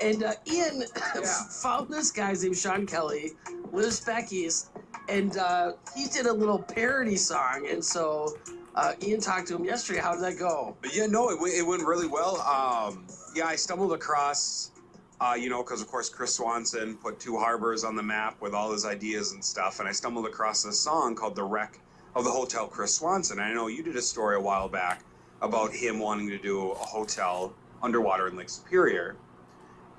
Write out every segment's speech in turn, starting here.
And Ian found this guy's named Sean Kelly with his Becky's, and he did a little parody song. And so Ian talked to him yesterday. How did that go? Yeah, no, it went really well. I stumbled across, because of course Chris Swanson put Two Harbors on the map with all his ideas and stuff, and I stumbled across this song called "The Wreck of the Hotel Chris Swanson." I know you did a story a while back about him wanting to do a hotel underwater in Lake Superior.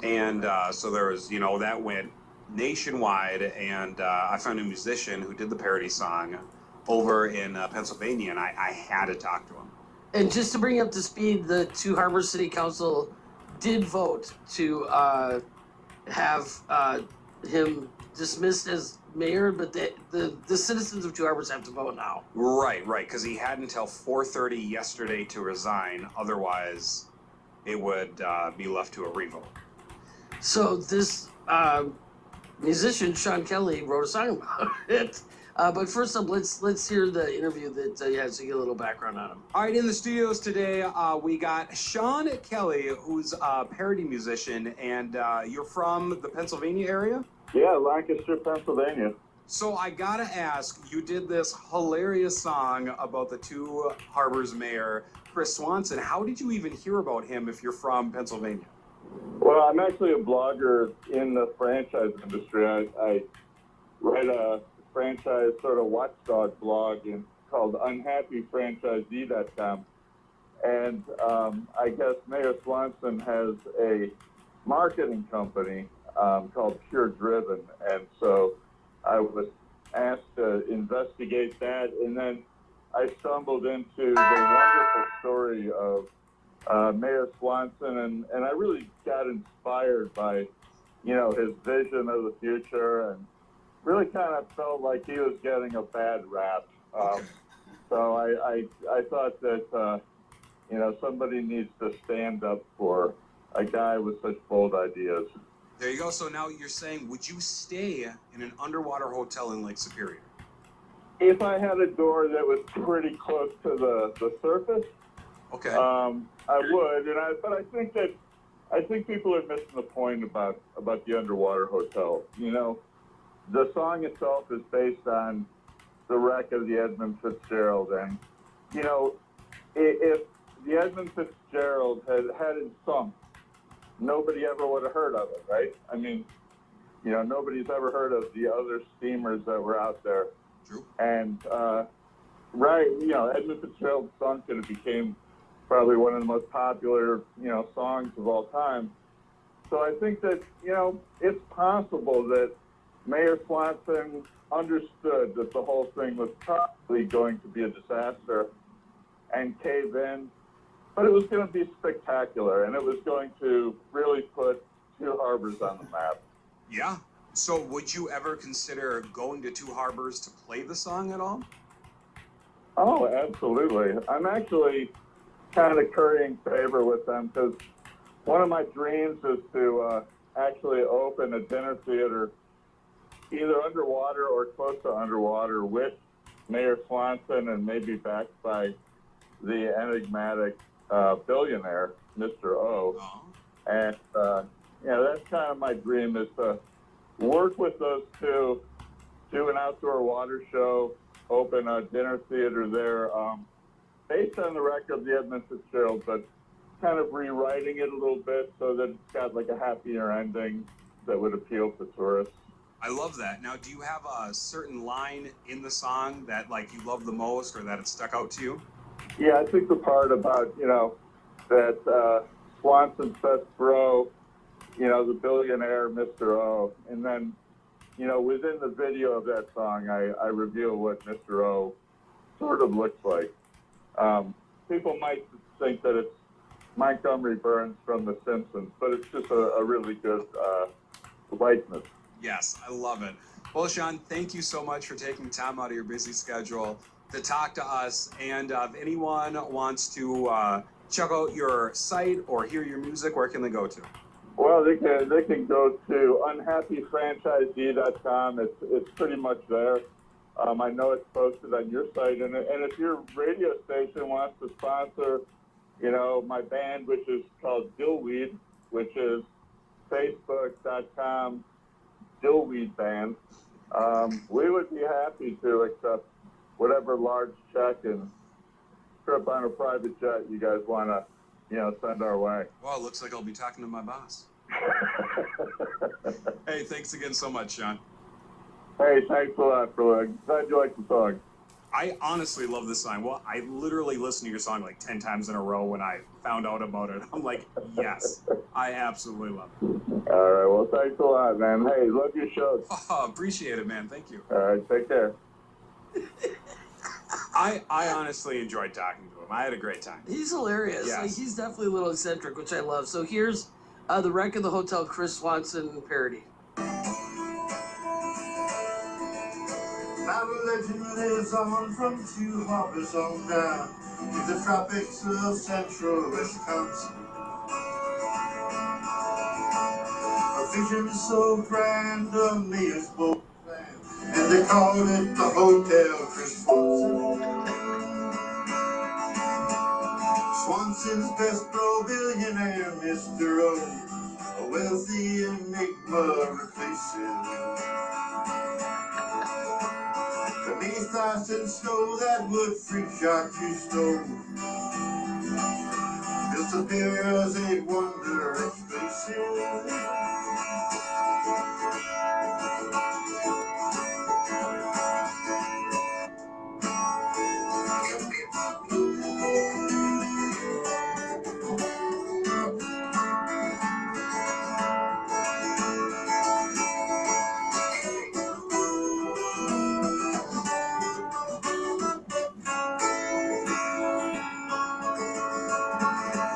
And so there was, that went nationwide, and I found a musician who did the parody song over in Pennsylvania, and I had to talk to him. And just to bring you up to speed, the Two Harbors City Council did vote to have him dismissed as mayor, but the citizens of Two Harbors have to vote now. Right, because he had until 4:30 yesterday to resign. Otherwise, it would be left to a revote. So this musician, Sean Kelly, wrote a song about it. But first up, let's hear the interview that he has to get a little background on him. All right, in the studios today, we got Sean Kelly, who's a parody musician, and you're from the Pennsylvania area? Yeah, Lancaster, Pennsylvania. So I gotta ask, you did this hilarious song about the Two Harbors mayor, Chris Swanson. How did you even hear about him if you're from Pennsylvania? Well, I'm actually a blogger in the franchise industry. I write a franchise sort of watchdog blog called unhappyfranchisee.com. And I guess Mayor Swanson has a marketing company called Pure Driven. And so I was asked to investigate that. And then I stumbled into the wonderful story of Mayor Swanson, and I really got inspired by, his vision of the future, and really kind of felt like he was getting a bad rap. So I thought that, somebody needs to stand up for a guy with such bold ideas. There you go. So now you're saying, would you stay in an underwater hotel in Lake Superior? If I had a door that was pretty close to the surface, okay, I would. But I think people are missing the point about the underwater hotel. The song itself is based on the wreck of the Edmund Fitzgerald, and if the Edmund Fitzgerald hadn't sunk, nobody ever would have heard of it, right? I mean, nobody's ever heard of the other steamers that were out there. True. And Edmund Fitzgerald sunk, and it became probably one of the most popular, songs of all time. So I think that, it's possible that Mayor Swanson understood that the whole thing was probably going to be a disaster and cave in, but it was going to be spectacular, and it was going to really put Two Harbors on the map. Yeah. So would you ever consider going to Two Harbors to play the song at all? Oh, absolutely. I'm actually kind of currying favor with them, because one of my dreams is to actually open a dinner theater either underwater or close to underwater with Mayor Swanson, and maybe backed by the enigmatic billionaire, Mr. O. Oh. And, that's kind of my dream, is to work with those two, do an outdoor water show, open a dinner theater there, based on the wreck of the Edmund Fitzgerald, but kind of rewriting it a little bit so that it's got like a happier ending that would appeal to tourists. I love that. Now, do you have a certain line in the song that you love the most, or that it stuck out to you? Yeah, I think the part about, that Swanson's best bro, the billionaire, Mr. O. And then, within the video of that song, I reveal what Mr. O sort of looks like. People might think that it's Montgomery Burns from The Simpsons, but it's just a really good likeness. Yes, I love it. Well, Sean, thank you so much for taking time out of your busy schedule to talk to us. And if anyone wants to check out your site or hear your music, where can they go to? Well, they can go to unhappyfranchisee.com. It's pretty much there. I know it's posted on your site, and if your radio station wants to sponsor, my band, which is called Dillweed, which is facebook.com Dillweed Band. We would be happy to accept whatever large check and trip on a private jet you guys want to, send our way. Well, it looks like I'll be talking to my boss. Hey, thanks again so much, Sean. Hey, thanks a lot, Brooke. Glad you like the song. I honestly love this song. Well, I literally listened to your song like 10 times in a row when I found out about it. I'm like, yes, I absolutely love it. All right, well, thanks a lot, man. Hey, love your show. Oh, appreciate it, man. Thank you. All right, take care. I honestly enjoyed talking to him. I had a great time. He's hilarious. Yes. Like, he's definitely a little eccentric, which I love. So here's the Wreck of the Hotel Chris Swanson parody. Now the legend lives on from two harbors on down to the tropics of central Wisconsin. A vision so grand, a mayor's boat plan, and they called it the Hotel Chris Swanson. Swanson's best bro, billionaire, Mr. O, a wealthy enigma reclusive. Beneath ice and snow, that would freak shock you stone. Disappear as a wonder exclusive.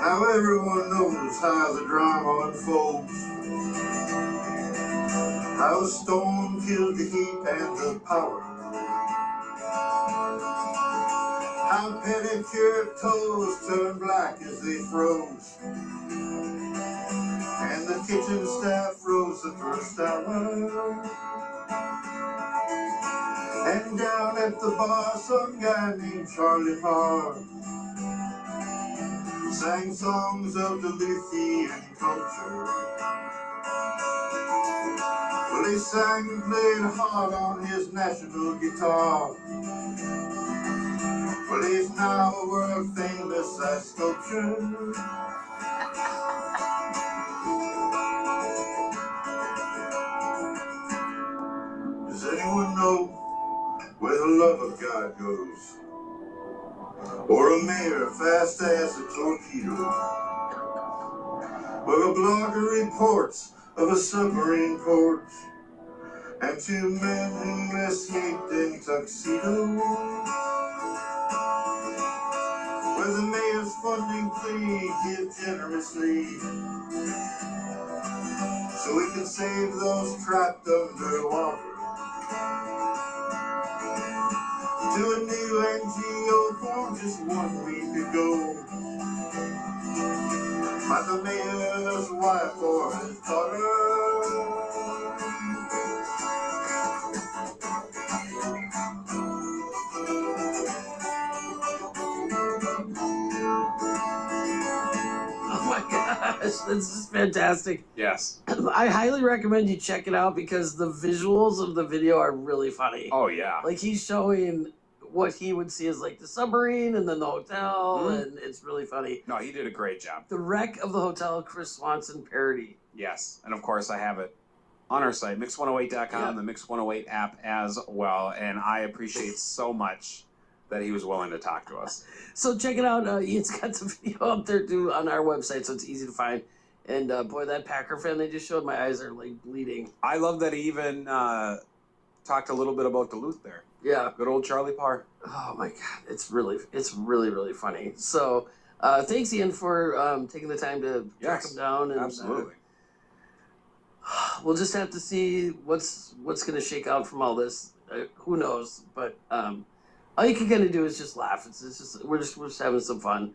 Now everyone knows how the drama unfolds, how a storm killed the heat and the power, how pedicure toes turned black as they froze, and the kitchen staff froze the first hour. And down at the bar, some guy named Charlie Marr sang songs of the Lutheran culture. Well, he sang and played hard on his national guitar. Well, he's now a world famous as sculpture. Does anyone know where the love of God goes? Or a mayor fast as a torpedo? Well, a blogger reports of a submarine port and two men who escaped in tuxedos. Where the mayor's funding plea, give generously so we can save those trapped underwater. To a new NGO formed just 1 week ago by the mayor's wife or his daughter. Oh my gosh, this is fantastic. Yes. I highly recommend you check it out because the visuals of the video are really funny. Oh, yeah. Like, he's showing what he would see as like the submarine and then the hotel, and it's really funny. No, he did a great job. The Wreck of the Hotel Chris Swanson parody. Yes. And of course, I have it on our site, Mix108.com, the Mix108 app as well. And I appreciate so much that he was willing to talk to us. So check it out. Ian's got the video up there too on our website, so it's easy to find. And boy, that Packer fan they just showed, my eyes are like bleeding. I love that he even talked a little bit about Duluth there. Yeah. Good old Charlie Parr. Oh my God, it's really funny. So thanks, Ian, for taking the time to track him down. And, absolutely. We'll just have to see what's going to shake out from all this. Who knows? But all you can kind of do is just laugh. It's just we're just having some fun.